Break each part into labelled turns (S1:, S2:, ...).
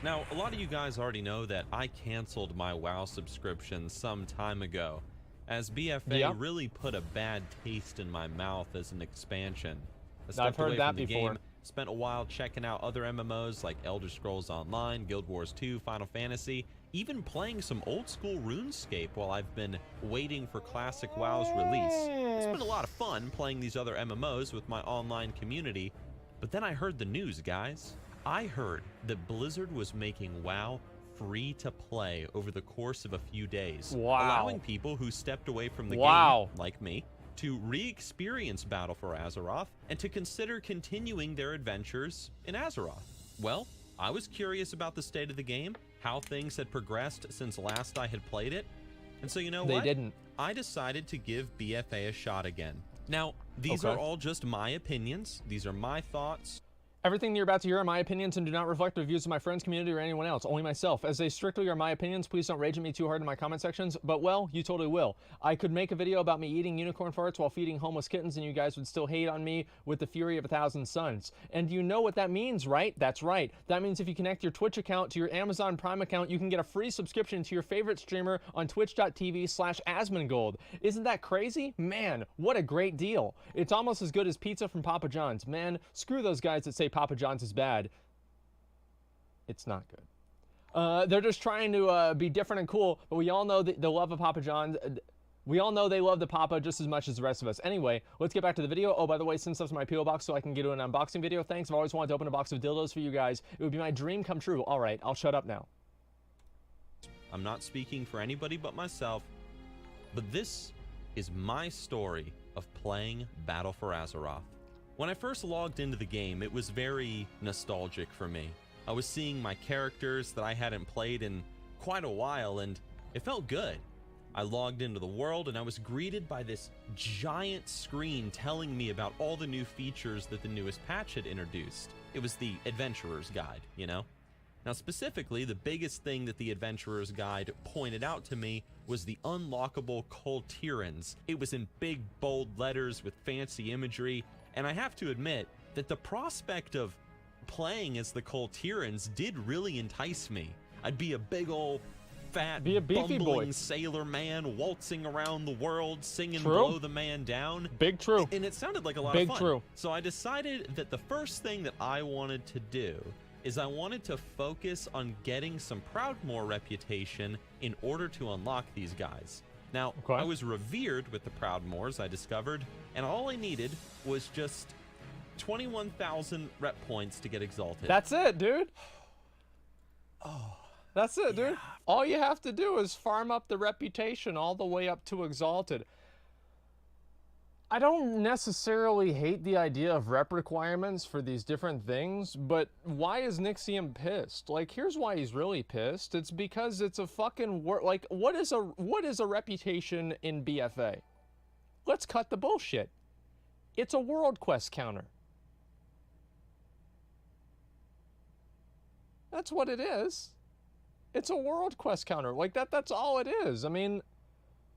S1: Now, a lot of you guys already know that I canceled my WoW subscription some time ago, as BFA really put a bad taste in my mouth as an expansion.
S2: I've heard that before.
S1: Spent a while checking out other MMOs like Elder Scrolls Online, Guild Wars 2, Final Fantasy, even playing some old school RuneScape while I've been waiting for Classic WoW's release. It's been a lot of fun playing these other MMOs with my online community, but then I heard the news, guys. I heard that Blizzard was making WoW free to play over the course of a few days, allowing people who stepped away from the game, like me, to re-experience Battle for Azeroth and to consider continuing their adventures in Azeroth. Well, I was curious about the state of the game, how things had progressed since last I had played it, and so you know what? I decided to give BFA a shot again. Now, these are all just my opinions. These are my thoughts.
S2: Everything you're about to hear are my opinions and do not reflect the views of my friends, community, or anyone else, only myself. As they strictly are my opinions, please don't rage at me too hard in my comment sections, but well, you totally will. I could make a video about me eating unicorn farts while feeding homeless kittens and you guys would still hate on me with the fury of 1,000 suns. And you know what that means, right? That's right. That means if you connect your Twitch account to your Amazon Prime account, you can get a free subscription to your favorite streamer on twitch.tv/Asmongold. Isn't that crazy? Man, what a great deal. It's almost as good as pizza from Papa John's. Man, screw those guys that say Papa John's is bad. It's not good. They're just trying to be different and cool, but we all know the love of Papa John's. We all know they love the Papa just as much as the rest of us. Anyway, let's get back to the video. Oh, by the way, send stuff to my P.O. box so I can get to an unboxing video. Thanks. I've always wanted to open a box of dildos for you guys. It would be my dream come true. All right, I'll shut up now.
S1: I'm not speaking for anybody but myself, but this is my story of playing Battle for Azeroth. When I first logged into the game, it was very nostalgic for me. I was seeing my characters that I hadn't played in quite a while, and it felt good. I logged into the world, and I was greeted by this giant screen telling me about all the new features that the newest patch had introduced. It was the Adventurer's Guide, you know? Now, specifically, the biggest thing that the Adventurer's Guide pointed out to me was the unlockable Kul Tirans. It was in big, bold letters with fancy imagery, and I have to admit that the prospect of playing as the Kul Tirans did really entice me. I'd be a big old fat bumbling sailor man waltzing around the world singing Blow the Man Down. And it sounded like a lot of fun. So I decided that the first thing that I wanted to do is I wanted to focus on getting some Proudmoore reputation in order to unlock these guys. Now, I was revered with the Proudmoores, I discovered, and all I needed was just 21,000 rep points to get exalted.
S2: That's it, dude. That's it, dude. All you have to do is farm up the reputation all the way up to exalted. I don't necessarily hate the idea of rep requirements for these different things, but why is nixxiom pissed? Like, here's why he's really pissed. It's because it's a fucking like, what is a reputation in BFA? Let's cut the bullshit. It's a world quest counter. That's what it is. It's a world quest counter. Like, that's all it is. I mean,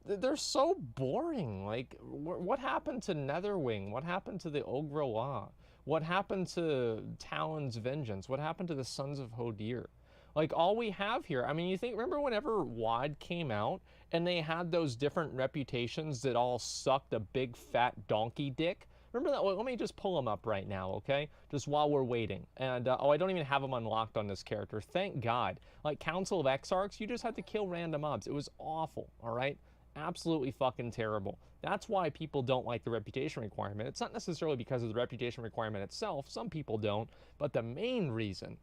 S2: they're so boring. Like, what happened to Netherwing? What happened to the Ogre Law? What happened to Talon's Vengeance? What happened to the Sons of Hodir? Like, all we have here, I mean, remember whenever WoD came out and they had those different reputations that all sucked a big fat donkey dick? Remember that? Well, let me just pull them up right now, okay? Just while we're waiting. And, oh, I don't even have them unlocked on this character. Thank God. Like, Council of Exarchs, you just had to kill random mobs. It was awful, all right? Absolutely fucking terrible. That's why people don't like the reputation requirement. It's not necessarily because of the reputation requirement itself. Some people don't. But the main reason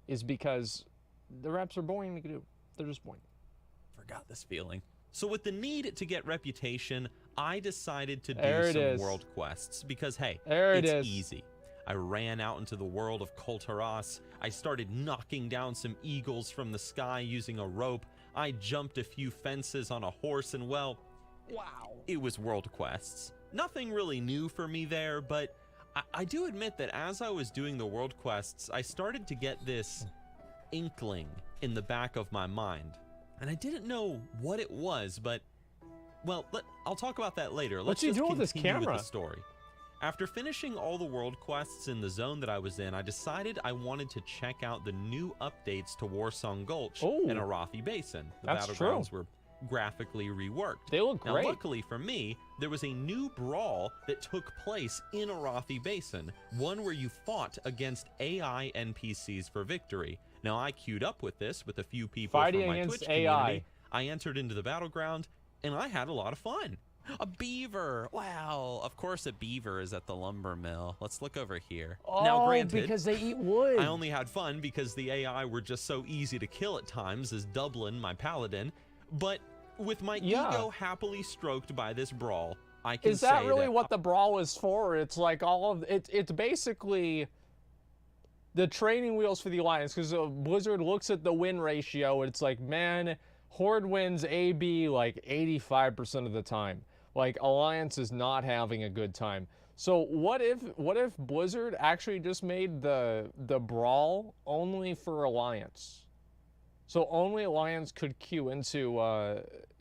S2: is because the reps are boring to do. They're just boring.
S1: Forgot this feeling. So with the need to get reputation, I decided to do some world quests because, hey, it's easy. I ran out into the world of Kul Tiras. I started knocking down some eagles from the sky using a rope. I jumped a few fences on a horse, and well, wow, it was world quests. Nothing really new for me there, but I do admit that as I was doing the world quests, I started to get this inkling in the back of my mind. And I didn't know what it was, but, well, I'll talk about that later. Let's just continue with the story. After finishing all the world quests in the zone that I was in, I decided I wanted to check out the new updates to Warsong Gulch and Arathi Basin. The battlegrounds were graphically reworked.
S2: They look great.
S1: Now, luckily for me, there was a new brawl that took place in Arathi Basin, one where you fought against AI NPCs for victory. Now, I queued up with this with a few people from my Twitch community. I entered into the battleground, and I had a lot of fun. A beaver! Wow, of course a beaver is at the lumber mill. Let's look over here.
S2: Oh,
S1: now, granted,
S2: because they eat wood.
S1: I only had fun because the AI were just so easy to kill at times as Dublin, my paladin. But with my ego happily stroked by this brawl, I can say
S2: that really what the brawl is for? It's like all of it. It's basically the training wheels for the Alliance, because Blizzard looks at the win ratio. It's like, man, Horde wins AB like 85% of the time. Like, Alliance is not having a good time. So what if Blizzard actually just made the brawl only for Alliance? So only Alliance could queue into,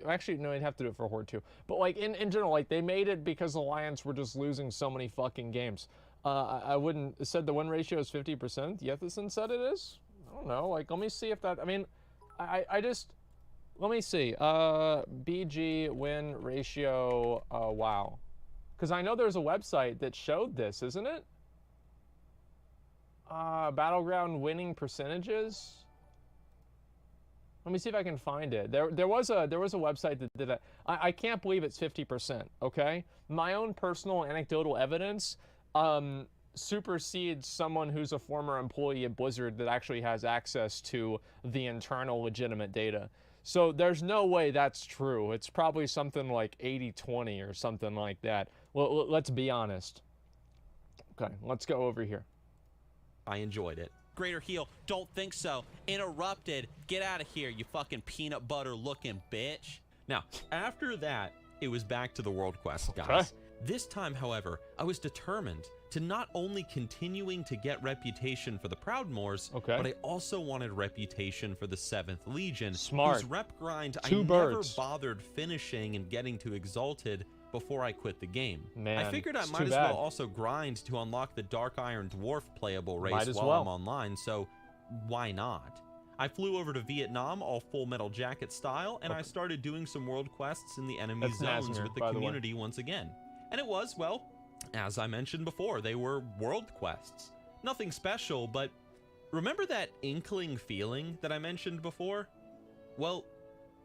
S2: actually, no, they'd have to do it for Horde too. But like, in general, like, they made it because Alliance were just losing so many fucking games. I wouldn't, it said the win ratio is 50%. Yethison said it is? I don't know, like, let me see if that, I mean, I just, let me see, BG win ratio, WoW. Because I know there's a website that showed this, isn't it? Battleground winning percentages. Let me see if I can find it. There was a website that did it. I can't believe it's 50%. Okay, my own personal anecdotal evidence supersedes someone who's a former employee at Blizzard that actually has access to the internal legitimate data. So there's no way that's true. It's probably something like 80-20 or something like that. Well, let's be honest. Okay, let's go over here.
S1: I enjoyed it.
S3: Greater heal, don't think so. Interrupted. Get out of here, you fucking peanut butter looking bitch.
S1: Now, after that, it was back to the world quest, guys.
S2: Okay.
S1: This time, however, I was determined to not only continuing to get reputation for the Proudmoors, but I also wanted reputation for the 7th Legion, whose rep grind I never bothered finishing and getting to Exalted before I quit the game.
S2: Man,
S1: I figured I might as well also grind to unlock the Dark Iron Dwarf playable race while I'm online, so why not? I flew over to Vietnam all Full Metal Jacket style, and I started doing some world quests in the enemy zones with the community once again. And it was, well, as I mentioned before, they were world quests. Nothing special, but remember that inkling feeling that I mentioned before? Well,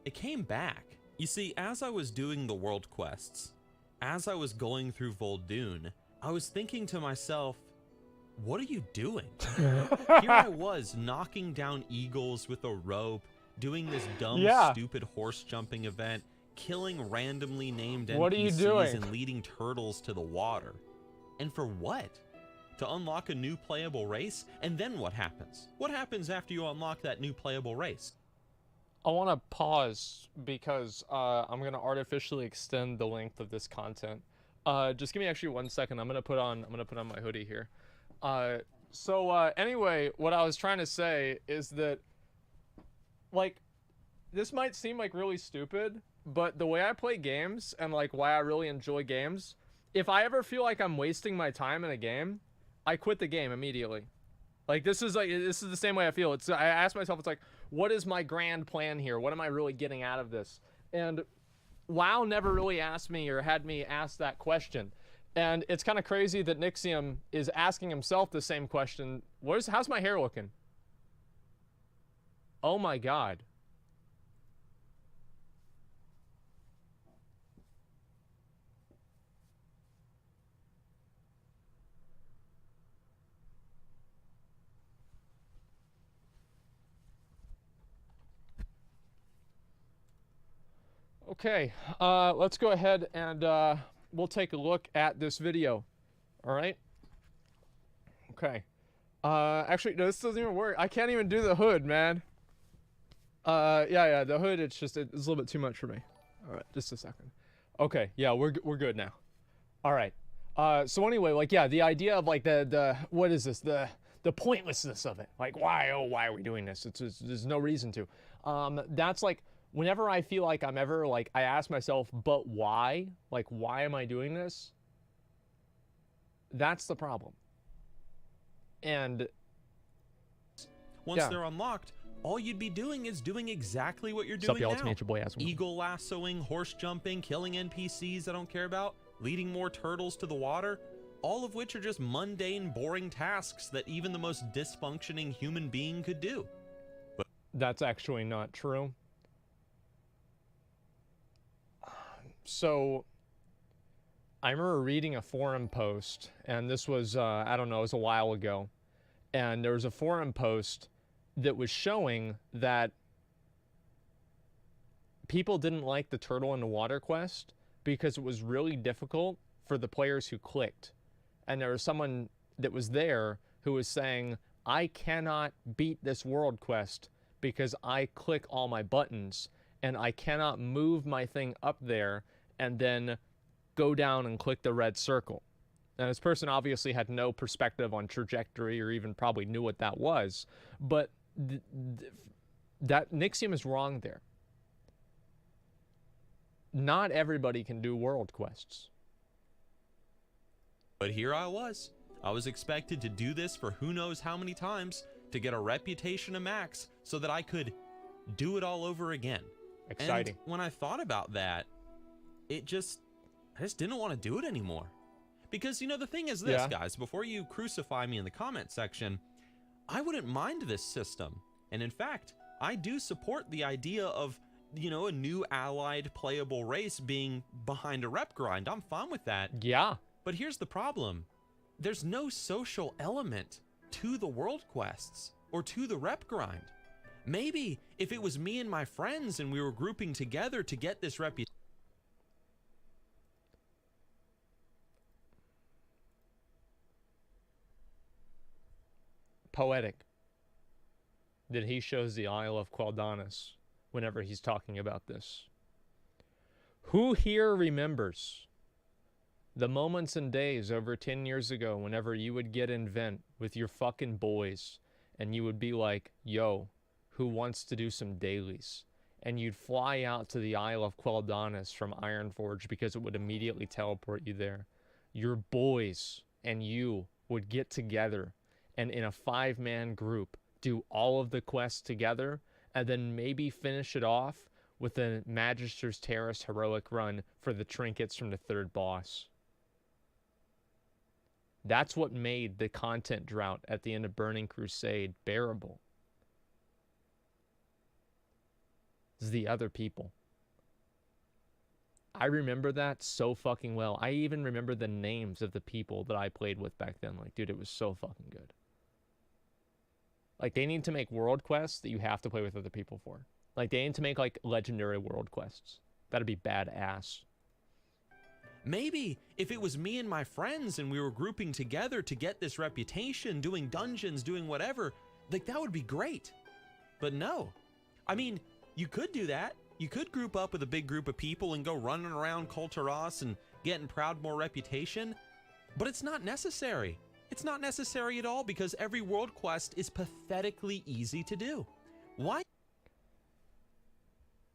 S1: it came back. You see, as I was doing the world quests, as I was going through Vol'dun, I was thinking to myself, what are you doing? Here I was knocking down eagles with a rope, doing this dumb, stupid horse jumping event, killing randomly named NPCs and leading turtles to the water. And for what? To unlock a new playable race? And then what happens? What happens after you unlock that new playable race?
S2: I want to pause because I'm going to artificially extend the length of this content. Just give me actually 1 second. I'm going to put on my hoodie here. Anyway, what I was trying to say is that, like, this might seem like really stupid, but the way I play games and like why I really enjoy games, if I ever feel like I'm wasting my time in a game, I quit the game immediately. Like, this is the same way I feel. I ask myself, it's like, what is my grand plan here? What am I really getting out of this? And WoW never really asked me or had me ask that question. And it's kind of crazy that nixxiom is asking himself the same question. How's my hair looking? Oh my God. Okay, let's go ahead and we'll take a look at this video. All right. Okay. Actually, no, this doesn't even work. I can't even do the hood, man. Yeah, the hood, it's a little bit too much for me. All right, just a second. Okay, yeah, we're good now. All right. So anyway, like, yeah, the idea of like what is this? The pointlessness of it. Like, why are we doing this? There's no reason to. That's like, whenever I feel like I'm ever, like, I ask myself, but why? Like, why am I doing this? That's the problem. And
S1: once
S2: yeah.
S1: they're unlocked, all you'd be doing is doing exactly what you're
S2: Sup,
S1: doing
S2: y'all?
S1: now.
S2: It's me, it's your boy Asmongold.
S1: Eagle lassoing, horse jumping, killing NPCs I don't care about, leading more turtles to the water, all of which are just mundane, boring tasks that even the most dysfunctioning human being could do. But
S2: that's actually not true. So, I remember reading a forum post, and this was, I don't know, it was a while ago, and there was a forum post that was showing that people didn't like the Turtle in the Water quest because it was really difficult for the players who clicked. And there was someone that was there who was saying, I cannot beat this world quest because I click all my buttons, and I cannot move my thing up there and then go down and click the red circle. Now, this person obviously had no perspective on trajectory or even probably knew what that was, but that nixxiom is wrong there. Not everybody can do world quests.
S1: But here I was. I was expected to do this for who knows how many times to get a reputation to max so that I could do it all over again.
S2: Exciting.
S1: And when I thought about that, I just didn't want to do it anymore. Because, you know, the thing is this, guys, before you crucify me in the comment section, I wouldn't mind this system. And in fact, I do support the idea of, you know, a new allied playable race being behind a rep grind. I'm fine with that.
S2: Yeah.
S1: But here's the problem. There's no social element to the world quests or to the rep grind. Maybe if it was me and my friends and we were grouping together to get this reputation.
S2: Poetic that he shows the Isle of Quel'Danas whenever he's talking about this. Who here remembers the moments and days over 10 years ago whenever you would get in vent with your fucking boys and you would be like, yo, who wants to do some dailies? And you'd fly out to the Isle of Quel'Danas from Ironforge because it would immediately teleport you there. Your boys and you would get together and in a 5-man group do all of the quests together and then maybe finish it off with a Magister's Terrace heroic run for the trinkets from the 3rd boss. That's what made the content drought at the end of Burning Crusade bearable. It's the other people. I remember that so fucking well. I even remember the names of the people that I played with back then. Like, dude, it was so fucking good. Like, they need to make world quests that you have to play with other people for. Like, they need to make, like, legendary world quests. That'd be badass.
S1: Maybe if it was me and my friends and we were grouping together to get this reputation, doing dungeons, doing whatever, like, that would be great. But no. I mean, you could do that. You could group up with a big group of people and go running around Kul Tiras and getting Proudmoore reputation, but it's not necessary. It's not necessary at all because every world quest is pathetically easy to do. Why?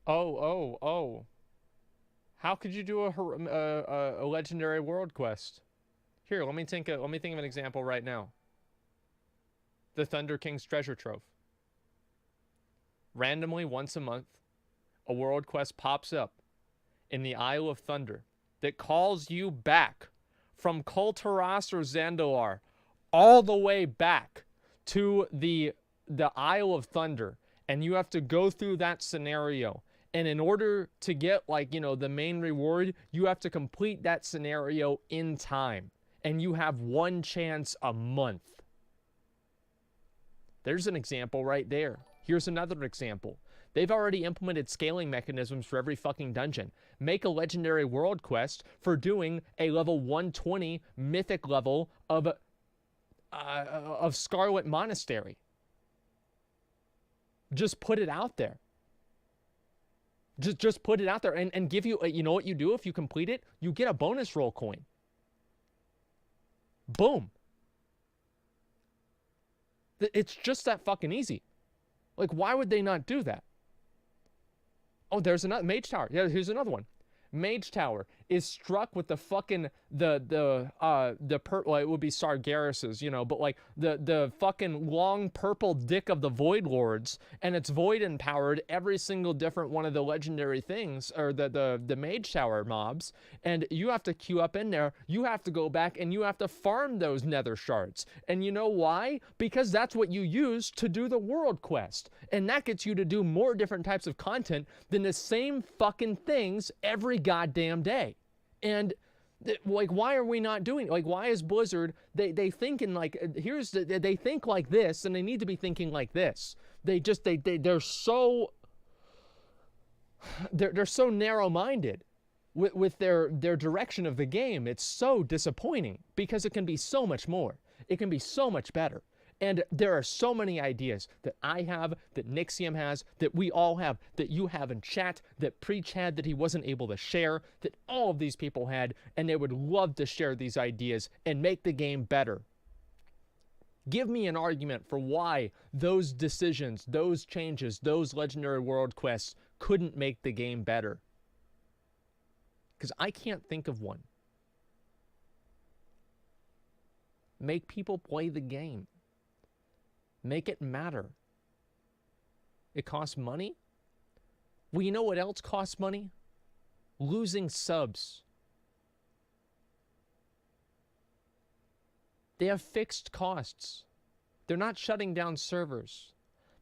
S2: Oh. How could you do a legendary world quest? Here, let me think of an example right now. The Thunder King's Treasure Trove. Randomly, once a month, a world quest pops up in the Isle of Thunder that calls you back from Kul Tiras or Zandalar all the way back to the Isle of Thunder, and you have to go through that scenario. And in order to get, like, you know, the main reward, you have to complete that scenario in time. And you have one chance a month. There's an example right there. Here's another example. They've already implemented scaling mechanisms for every fucking dungeon. Make a legendary world quest for doing a level 120 mythic level of Scarlet Monastery. Just put it out there. Just put it out there and give you, you know what you do if you complete it? You get a bonus roll coin. Boom. It's just that fucking easy. Like, why would they not do that? Oh, there's another Mage Tower. Yeah, here's another one. Mage Tower is struck with the fucking well, it would be Sargeras's, you know, but like the fucking long purple dick of the Void Lords, and it's void empowered every single different one of the legendary things, or the Mage Tower mobs, and you have to queue up in there. You have to go back and you have to farm those nether shards. And you know why? Because that's what you use to do the world quest, and that gets you to do more different types of content than the same fucking things every goddamn day. And like, why are we not doing it? Like, why is Blizzard, they thinking like, they think like this, and they need to be thinking like this. They're so narrow-minded with their direction of the game. It's so disappointing, because it can be so much more. It can be so much better. And there are so many ideas that I have, that nixxiom has, that we all have, that you have in chat, that Preach had, that he wasn't able to share, that all of these people had, and they would love to share these ideas and make the game better. Give me an argument for why those decisions, those changes, those legendary world quests couldn't make the game better. Because I can't think of one. Make people play the game. Make it matter. It costs money. Well, you know what else costs money? Losing subs. They have fixed costs. They're not shutting down servers.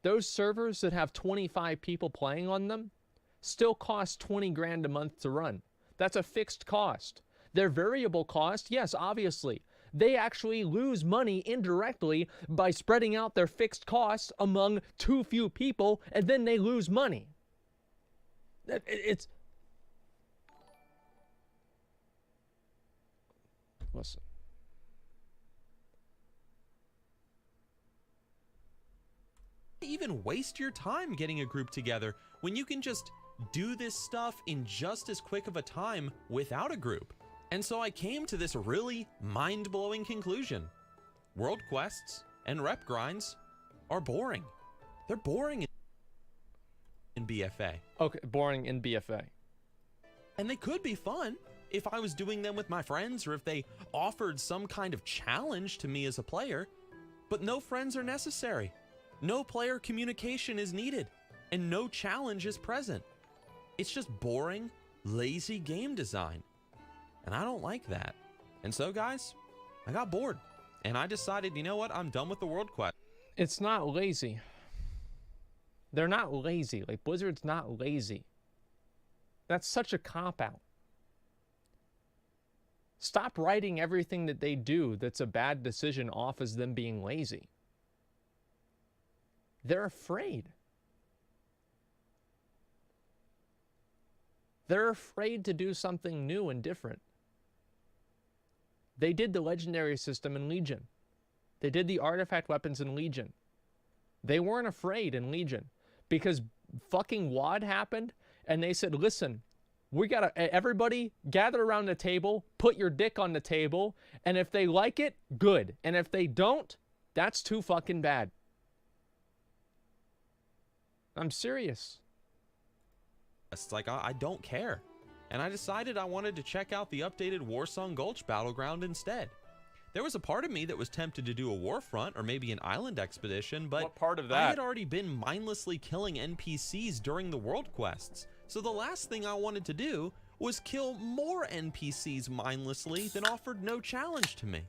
S2: Those servers that have 25 people playing on them still cost 20 grand a month to run. That's a fixed cost. Their variable cost, yes, obviously. They actually lose money indirectly by spreading out their fixed costs among too few people, and then they lose money. It's... Listen.
S1: Even waste your time getting a group together when you can just do this stuff in just as quick of a time without a group. And so I came to this really mind-blowing conclusion. World quests and rep grinds are boring. They're boring in BFA.
S2: Okay, boring in BFA.
S1: And they could be fun if I was doing them with my friends, or if they offered some kind of challenge to me as a player. But no friends are necessary. No player communication is needed, and no challenge is present. It's just boring, lazy game design. And I don't like that. And so, guys, I got bored. And I decided, you know what? I'm done with the world quest.
S2: It's not lazy. They're not lazy. Like, Blizzard's not lazy. That's such a cop-out. Stop writing everything that they do that's a bad decision off as them being lazy. They're afraid. They're afraid to do something new and different. They did the legendary system in Legion. They did the artifact weapons in Legion. They weren't afraid in Legion, because fucking WoD happened, and they said, listen, we gotta, everybody gather around the table, put your dick on the table, and if they like it, good. And if they don't, that's too fucking bad. I'm serious.
S1: It's like, I don't care. And I decided I wanted to check out the updated Warsong Gulch battleground instead. There was a part of me that was tempted to do a Warfront or maybe an island expedition, but
S2: what part of that?
S1: I had already been mindlessly killing NPCs during the world quests. So the last thing I wanted to do was kill more NPCs mindlessly that offered no challenge to me.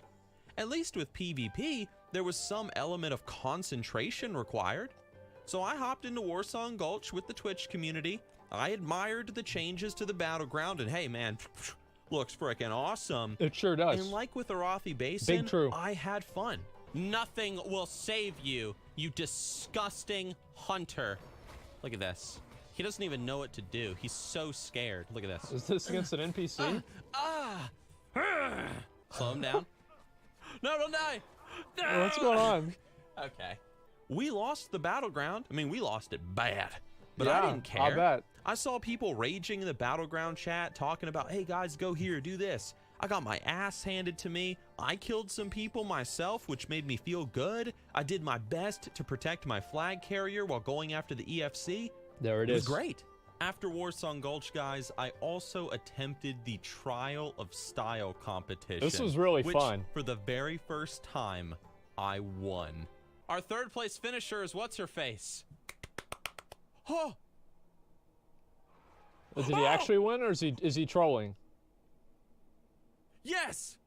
S1: At least with PvP, there was some element of concentration required. So I hopped into Warsong Gulch with the Twitch community. I admired the changes to the battleground, and hey man, looks frickin' awesome.
S2: It sure does.
S1: And like with Arathi Basin,
S2: Big true.
S1: I had fun.
S3: Nothing will save you, you disgusting hunter. Look at this. He doesn't even know what to do. He's so scared. Look at this.
S2: Is this against an NPC?
S3: Slow him down. No, don't die.
S2: Oh, what's going on?
S3: Okay.
S1: We lost the battleground. I mean, we lost it bad, but
S2: Yeah,
S1: I didn't care.
S2: I bet.
S1: I saw people raging in the battleground chat, talking about, hey guys, go here, do this. I got my ass handed to me. I killed some people myself, which made me feel good. I did my best to protect my flag carrier while going after the EFC.
S2: There it
S1: It was
S2: is.
S1: great. After Warsong Gulch, guys, I also attempted the Trial of Style competition.
S2: This was really
S1: which,
S2: fun.
S1: For the very first time, I won.
S3: Our third place finisher is what's her face. Oh,
S2: Did he actually win, or is he trolling?
S3: yes.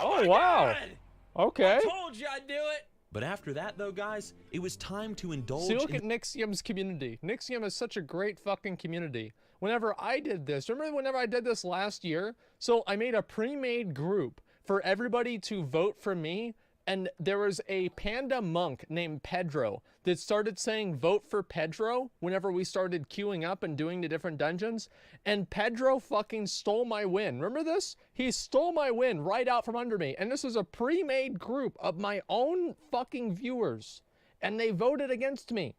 S2: Oh wow.
S3: God!
S2: Okay.
S3: I told you I'd do it.
S1: But after that, though, guys, it was time to indulge
S2: See, look
S1: in
S2: at nixxiom's community. Nixxiom is such a great fucking community. Whenever I did this, remember whenever I did this last year? So I made a pre-made group for everybody to vote for me, and there was a panda monk named Pedro that started saying vote for Pedro whenever we started queuing up and doing the different dungeons, and Pedro fucking stole my win. Remember this? He stole my win right out from under me, and this was a pre-made group of my own fucking viewers, and they voted against me.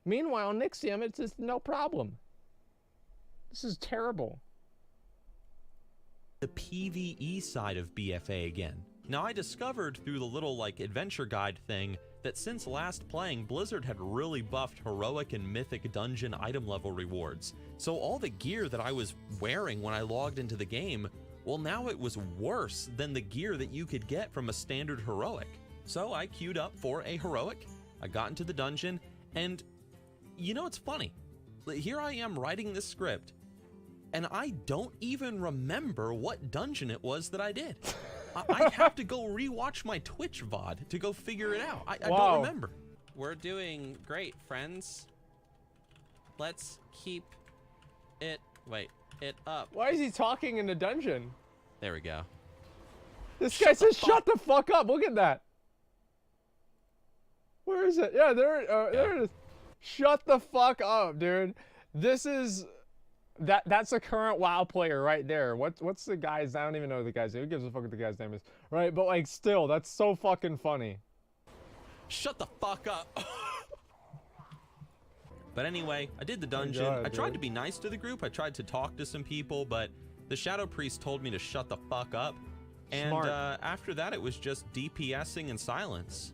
S2: Meanwhile, nixxiom, it's just no problem. This is terrible.
S1: the PvE side of BFA again. Now, I discovered through the little adventure guide thing that since last playing, Blizzard had really buffed heroic and mythic dungeon item level rewards. So all the gear that I was wearing when I logged into the game, well, now it was worse than the gear that you could get from a standard heroic. So I queued up for a heroic, I got into the dungeon, and you know, it's funny. Here I am writing this script, and I don't even remember what dungeon it was that I did. I'd have to go rewatch my Twitch VOD to go figure it out. I don't remember.
S3: We're doing great, friends. Let's keep it up.
S2: Why is he talking in the dungeon?
S3: There we go.
S2: This guy says, "Shut the fuck up!" Look at that. Where is it? Yeah, there it is. Shut the fuck up, dude. This is that's a current WoW player right there. What's the guy's? I don't even know the guy's name. Who gives a fuck what the guy's name is? Right, but like, still, that's so fucking funny.
S3: Shut the fuck up.
S1: But anyway, I did the dungeon.
S2: God,
S1: I tried
S2: dude.
S1: to be nice to the group. I tried to talk to some people, but the Shadow Priest told me to shut the fuck up. And
S2: Smart.
S1: after that, it was just DPSing in silence.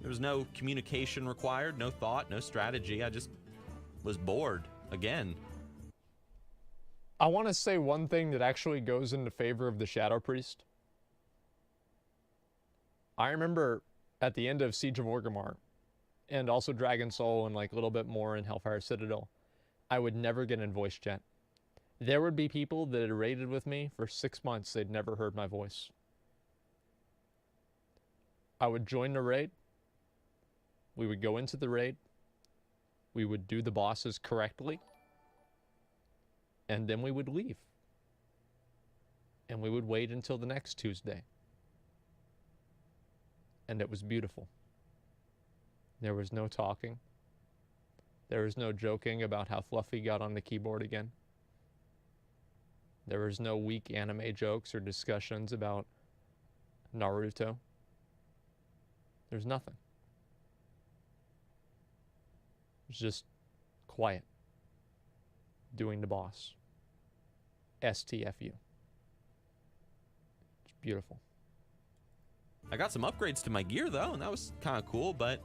S1: There was no communication required, no thought, no strategy. I just was bored again.
S2: I want to say one thing that actually goes into favor of the Shadow Priest. I remember at the end of Siege of Orgrimmar, and also Dragon Soul and like a little bit more in Hellfire Citadel, I would never get in voice chat. There would be people that had raided with me for 6 months. They'd never heard my voice. I would join the raid. We would go into the raid. We would do the bosses correctly. And then we would leave. And we would wait until the next Tuesday. And it was beautiful. There was no talking. There was no joking about how Fluffy got on the keyboard again. There was no weak anime jokes or discussions about Naruto. There's nothing. It was just quiet. Doing the boss. STFU. It's beautiful.
S1: I got some upgrades to my gear though, and that was kind of cool, but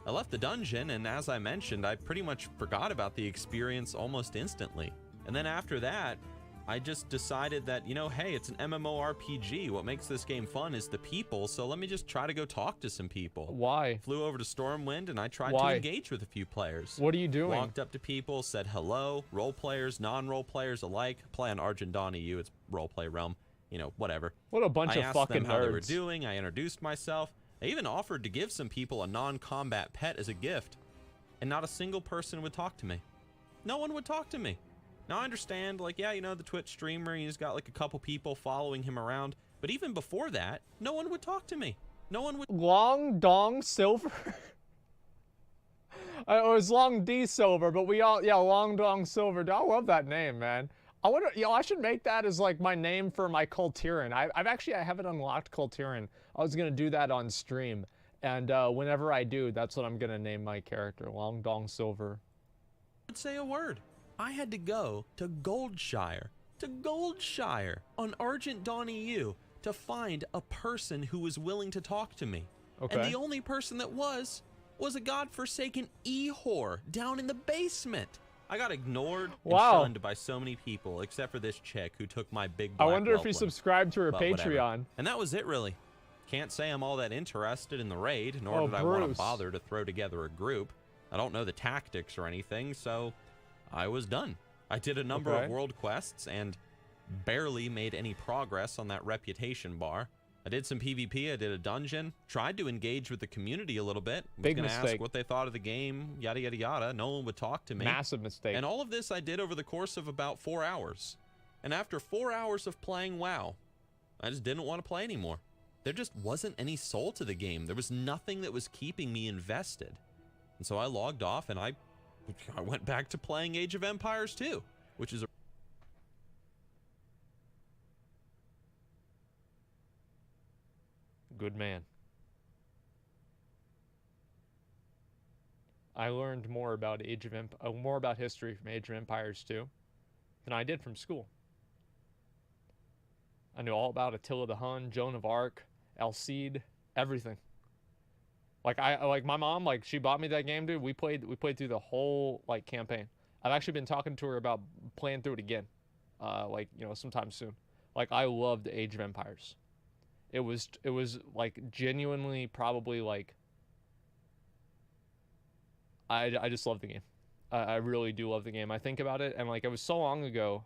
S1: I left the dungeon, and as I mentioned, I pretty much forgot about the experience almost instantly. And then after that, I just decided that, you know, hey, it's an MMORPG. What makes this game fun is the people, so let me just try to go talk to some people.
S2: Why?
S1: Flew over to Stormwind, and I tried
S2: Why?
S1: to engage with a few players.
S2: What are you doing?
S1: Walked up to people, said hello, role players, non-role players alike. Play on Argent Dawn EU, it's roleplay realm, you know, whatever.
S2: What a bunch
S1: I
S2: of
S1: asked
S2: fucking
S1: them how they were
S2: nerds.
S1: doing. I introduced myself. I even offered to give some people a non-combat pet as a gift, and not a single person would talk to me. No one would talk to me. Now I understand, like, yeah, you know, the Twitch streamer, he's got like a couple people following him around, but even before that, no one would talk to me. No one would.
S2: Long Dong Silver? It was Long D Silver, but we all, yeah, Long Dong Silver. I love that name, man. I wonder, you know, I should make that as like my name for my Kultiran. I haven't unlocked Kultiran. I was gonna do that on stream, and whenever I do, that's what I'm gonna name my character, Long Dong Silver.
S1: Would say a word. I had to go to Goldshire on Argent Dawn EU to find a person who was willing to talk to me.
S2: Okay.
S1: And the only person that was was a godforsaken e-whore down in the basement. I got ignored and
S2: Wow.
S1: shunned by so many people, except for this chick who took my big
S2: I
S1: black
S2: wonder if he
S1: whelpling.
S2: subscribed to her
S1: But whatever.
S2: Patreon.
S1: And that was it, really. Can't say I'm all that interested in the raid, nor
S2: Oh,
S1: did I want to
S2: Bruce.
S1: bother to throw together a group. I don't know the tactics or anything, so I was done. I did a number
S2: Okay.
S1: of world quests and barely made any progress on that reputation bar. I did some PvP, I did a dungeon, tried to engage with the community a little bit. Was
S2: Big
S1: gonna ask
S2: mistake.
S1: what they thought of the game, yada, yada, yada. No one would talk to me.
S2: Massive mistake.
S1: And all of this I did over the course of about 4 hours. And after 4 hours of playing WoW, I just didn't want to play anymore. There just wasn't any soul to the game. There was nothing that was keeping me invested. And so I logged off and I went back to playing Age of Empires 2, which is a
S2: Good man. I learned more about more about history from Age of Empires 2 than I did from school. I knew all about Attila the Hun, Joan of Arc, El Cid, everything. Like my mom, like she bought me that game, dude. We played through the whole like campaign. I've actually been talking to her about playing through it again, like sometime soon. Like I loved Age of Empires. It was like genuinely probably like I just love the game. I really do love the game. I think about it and like it was so long ago.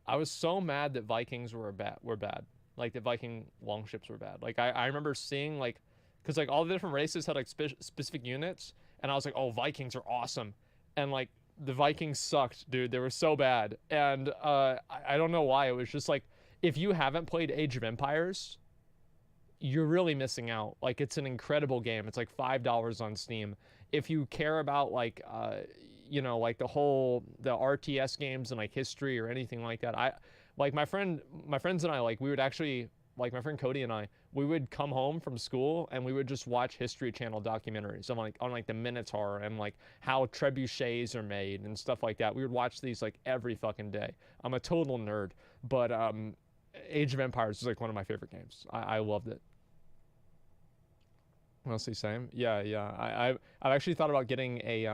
S2: I was so mad that Vikings were bad. Like the Viking longships were bad. Like I remember seeing like, cause like all the different races had like specific units, and I was like, oh, Vikings are awesome, and like the Vikings sucked, dude. They were so bad, and I don't know why. It was just like, if you haven't played Age of Empires, you're really missing out. Like it's an incredible game. It's like $5 on Steam. If you care about like like the RTS games and like history or anything like that, my friends and I, like we would actually, like my friend Cody and I, we would come home from school and we would just watch History Channel documentaries on the Minotaur and like how trebuchets are made and stuff like that. We would watch these like every fucking day. I'm a total nerd, but Age of Empires is like one of my favorite games. I loved it. Mostly same. Yeah. I've actually thought about getting a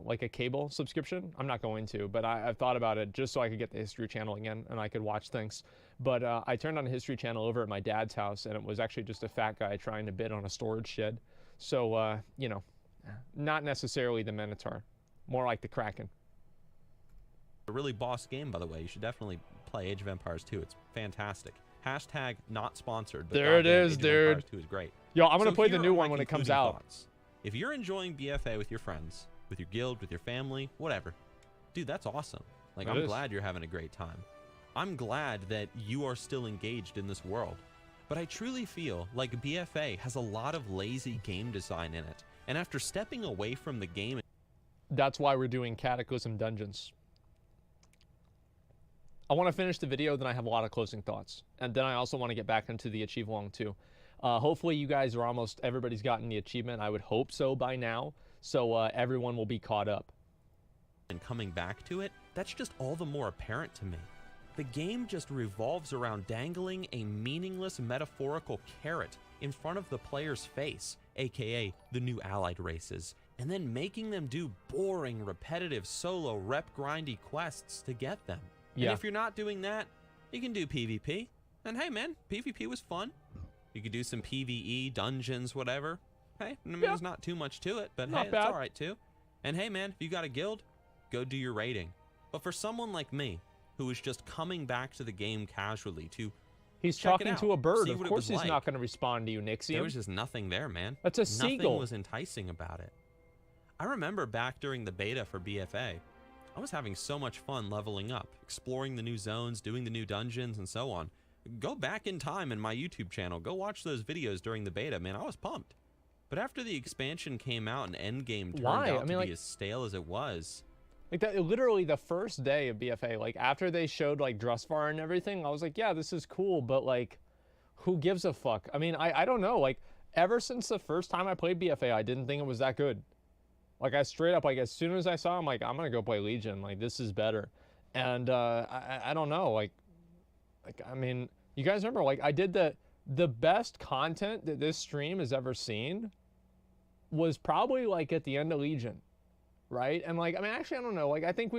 S2: like a cable subscription. I'm not going to, but I've thought about it just so I could get the History Channel again and I could watch things. But I turned on History Channel over at my dad's house, and it was actually just a fat guy trying to bid on a storage shed. So not necessarily the Minotaur, more like the Kraken.
S1: a really boss game, by the way. You should definitely play Age of Empires 2. It's fantastic. Hashtag not sponsored, but
S2: There it
S1: goddamn,
S2: is,
S1: Age of
S2: dude.
S1: Empires 2 is great.
S2: Yo, I'm gonna
S1: So
S2: play the
S1: here
S2: new
S1: are
S2: one
S1: my
S2: when it comes
S1: concluding
S2: out.
S1: thoughts. If you're enjoying BFA with your friends, with your guild, with your family, whatever, dude, that's awesome. Like,
S2: It
S1: I'm
S2: is.
S1: glad you're having a great time. I'm glad that you are still engaged in this world. But I truly feel like BFA has a lot of lazy game design in it. And after stepping away from the game,
S2: That's why we're doing Cataclysm Dungeons. I want to finish the video, then I have a lot of closing thoughts. And then I also want to get back into the Achieve Along too. Hopefully you guys are everybody's gotten the achievement. I would hope so by now. So everyone will be caught up.
S1: and coming back to it, that's just all the more apparent to me. The game just revolves around dangling a meaningless metaphorical carrot in front of the player's face, aka the new allied races, and then making them do boring, repetitive, solo, rep-grindy quests to get them.
S2: Yeah.
S1: And if you're not doing that, you can do PvP. And hey man, PvP was fun. You could do some PvE, dungeons, whatever. Hey, I mean,
S2: Yeah.
S1: there's not too much to it, but
S2: Not
S1: hey,
S2: bad.
S1: it's alright too. And hey man, if you got a guild, go do your raiding. But for someone like me, who is just coming back to the game casually to
S2: He's
S1: check it
S2: talking
S1: out,
S2: to a bird.
S1: see
S2: Of
S1: what it
S2: course
S1: was
S2: he's not
S1: like.
S2: going to respond to you,
S1: there
S2: nixxiom.
S1: was just nothing there, man.
S2: That's a
S1: Nothing
S2: seagull.
S1: was enticing about it. I remember back during the beta for BFA, I was having so much fun leveling up, exploring the new zones, doing the new dungeons, and so on. Go back in time in my YouTube channel, go watch those videos during the beta, man, I was pumped. But after the expansion came out and Endgame turned
S2: Why?
S1: out
S2: I mean,
S1: to
S2: like-
S1: be as stale as it was,
S2: Like that, literally the first day of BFA, like after they showed like Drustvar and everything, I was like, yeah, this is cool, but like, who gives a fuck? I mean, I don't know. Like, ever since the first time I played BFA, I didn't think it was that good. Like, I straight up, like, as soon as I saw him, like, I'm gonna go play Legion. Like, this is better. And I don't know. Like, I mean, you guys remember? Like, I did the the best content that this stream has ever seen was probably like at the end of Legion, right? And like, I mean, actually, I don't know. Like, I think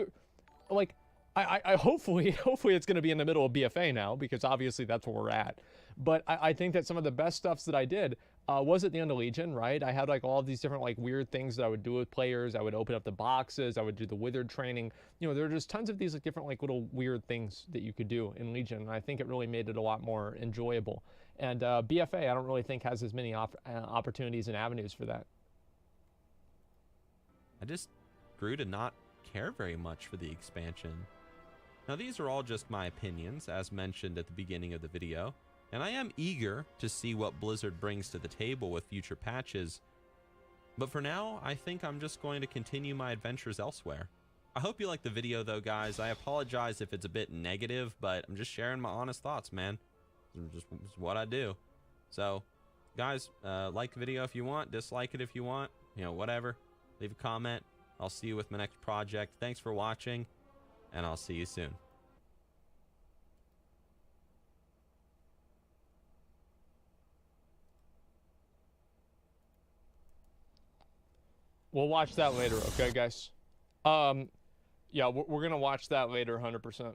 S2: like, I hopefully it's going to be in the middle of BFA now, because obviously that's where we're at. But I think that some of the best stuffs that I did was at the end of Legion, right? I had like all of these different like weird things that I would do with players. I would open up the boxes. I would do the withered training. You know, there are just tons of these like different like little weird things that you could do in Legion. And I think it really made it a lot more enjoyable. And BFA, I don't really think has as many opportunities and avenues for that.
S1: I just grew to not care very much for the expansion. Now, these are all just my opinions, as mentioned at the beginning of the video, and I am eager to see what Blizzard brings to the table with future patches. But for now, I think I'm just going to continue my adventures elsewhere. I hope you liked the video though, guys. I apologize if it's a bit negative, but I'm just sharing my honest thoughts, man. It's what I do. So, guys, like the video if you want, dislike it if you want, you know, whatever. Leave a comment. I'll see you with my next project. Thanks for watching, and I'll see you soon.
S2: We'll watch that later, okay, guys? Yeah, we're gonna watch that later, 100%.